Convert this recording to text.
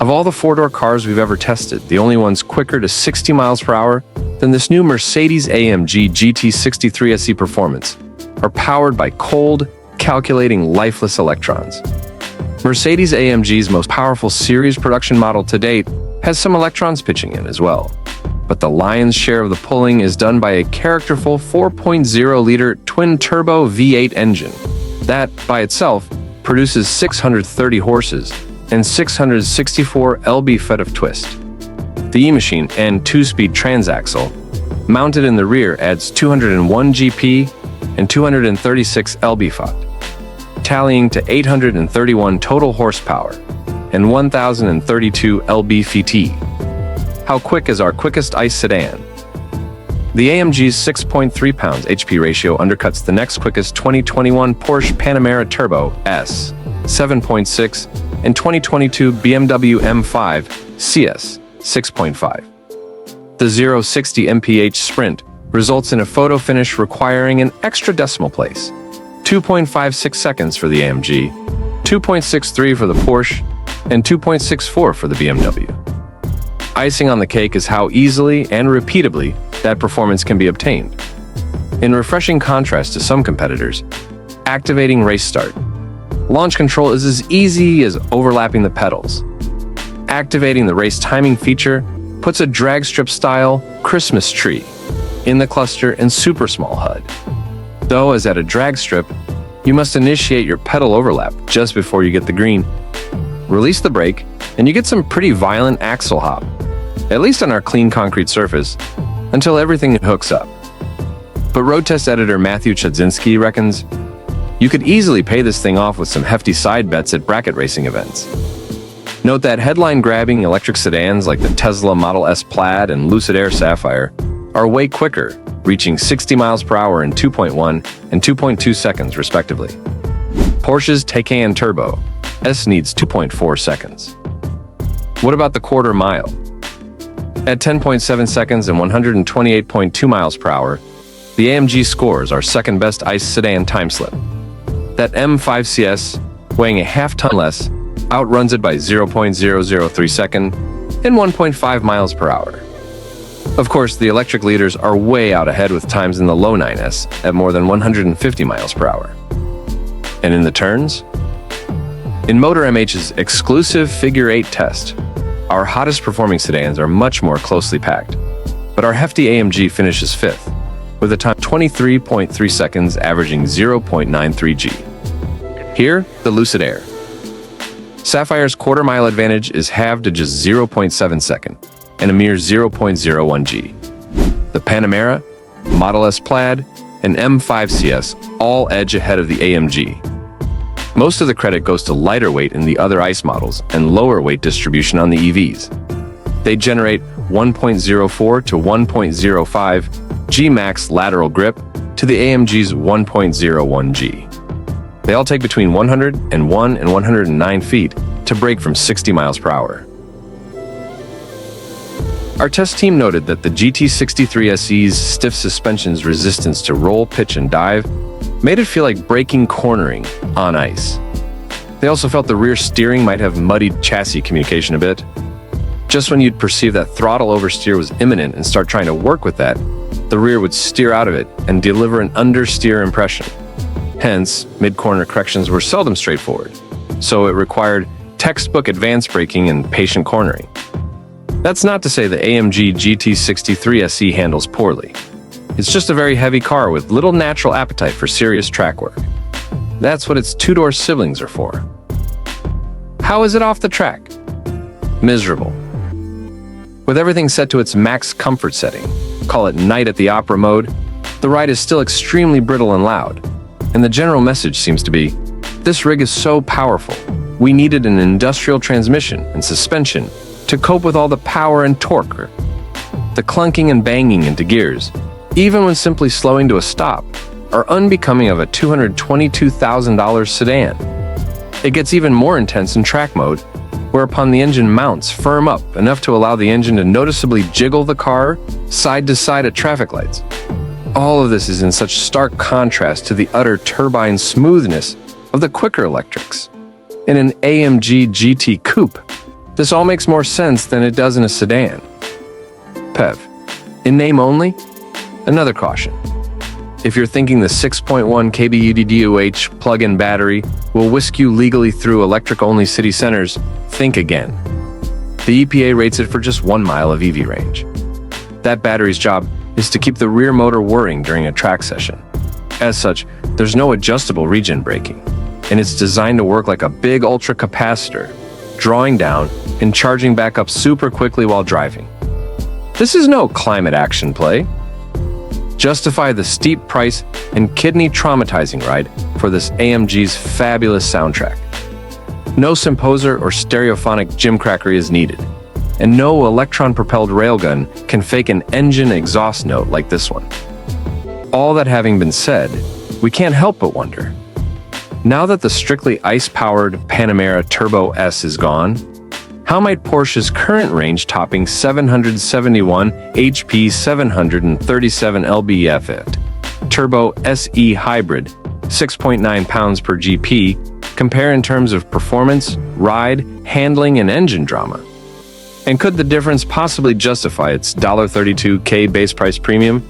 Of all the four-door cars we've ever tested, the only ones quicker to 60 miles per hour than this new Mercedes-AMG GT63 SE Performance are powered by cold, calculating, lifeless electrons. Mercedes-AMG's most powerful series production model to date has some electrons pitching in as well. But the lion's share of the pulling is done by a characterful 4.0-liter twin-turbo V8 engine that, by itself, produces 630 horses and 664 lb-ft of twist. The E-Machine and 2-speed transaxle, mounted in the rear, adds 201 GP and 236 lb-ft, tallying to 831 total horsepower and 1,032 lb-ft. How quick is our quickest ICE sedan? The AMG's 6.3 pounds HP ratio undercuts the next quickest 2021 Porsche Panamera Turbo S 7.6 and 2022 BMW M5 CS 6.5. The 0-60 mph sprint results in a photo finish requiring an extra decimal place: 2.56 seconds for the AMG, 2.63 for the Porsche, and 2.64 for the BMW. Icing on the cake is how easily and repeatably that performance can be obtained. In refreshing contrast to some competitors, activating race start. Launch control is as easy as overlapping the pedals. Activating the race timing feature puts a drag strip style Christmas tree in the cluster and super small HUD. Though, as at a drag strip, you must initiate your pedal overlap just before you get the green. Release the brake, and you get some pretty violent axle hop, at least on our clean concrete surface, until everything hooks up. But road test editor Matthew Chudzinski reckons you could easily pay this thing off with some hefty side bets at bracket racing events. Note that headline-grabbing electric sedans like the Tesla Model S Plaid and Lucid Air Sapphire are way quicker, reaching 60 miles per hour in 2.1 and 2.2 seconds, respectively. Porsche's Taycan Turbo S needs 2.4 seconds. What about the quarter mile? At 10.7 seconds and 128.2 miles per hour, the AMG scores our second-best ICE sedan timeslip. That M5 CS, weighing a half-ton less, outruns it by 0.003 second and 1.5 miles per hour. Of course, the electric leaders are way out ahead with times in the low 9s at more than 150 miles per hour. And in the turns? In Motor MH's exclusive Figure 8 test, our hottest performing sedans are much more closely packed, but our hefty AMG finishes fifth, with a time 23.3 seconds averaging 0.93 G. Here, the Lucid Air. Sapphire's quarter-mile advantage is halved to just 0.7 second, and a mere 0.01 G. The Panamera, Model S Plaid, and M5 CS all edge ahead of the AMG. Most of the credit goes to lighter weight in the other ICE models and lower weight distribution on the EVs. They generate 1.04 to 1.05 G max lateral grip to the AMG's 1.01 G. They all take between 101 and 109 feet to brake from 60 miles per hour. Our test team noted that the GT63 SE's stiff suspension's resistance to roll, pitch, and dive made it feel like braking cornering on ice. They also felt the rear steering might have muddied chassis communication a bit. Just when you'd perceive that throttle oversteer was imminent and start trying to work with that, the rear would steer out of it and deliver an understeer impression. Hence, mid-corner corrections were seldom straightforward, so it required textbook advanced braking and patient cornering. That's not to say the AMG GT63 SE handles poorly. It's just a very heavy car with little natural appetite for serious track work. That's what its two-door siblings are for. How is it off the track? Miserable. With everything set to its max comfort setting, call it Night at the Opera mode, the ride is still extremely brittle and loud. And the general message seems to be, this rig is so powerful, we needed an industrial transmission and suspension to cope with all the power and torque. The clunking and banging into gears, even when simply slowing to a stop, are unbecoming of a $222,000 sedan. It gets even more intense in track mode, whereupon the engine mounts firm up enough to allow the engine to noticeably jiggle the car side to side at traffic lights. All of this is in such stark contrast to the utter turbine smoothness of the quicker electrics. In an AMG GT Coupe, This all makes more sense than it does in a sedan. PEV. In name only? Another caution. If you're thinking the 6.1 kWh DOHC plug-in battery will whisk you legally through electric-only city centers, think again. The EPA rates it for just 1 mile of EV range. That battery's job is to keep the rear motor whirring during a track session. As such, there's no adjustable regen braking, and it's designed to work like a big ultra capacitor, drawing down and charging back up super quickly while driving. This is no climate action play. Justify the steep price and kidney-traumatizing ride for this AMG's fabulous soundtrack. No symposer or stereophonic gymcrackery is needed, and no electron-propelled railgun can fake an engine exhaust note like this one. All that having been said, we can't help but wonder, now that the strictly ICE-powered Panamera Turbo S is gone, how might Porsche's current range-topping 771 HP 737 lb-F8 Turbo SE Hybrid 6.9 pounds per GP compare in terms of performance, ride, handling, and engine drama? And could the difference possibly justify its $32K base price premium?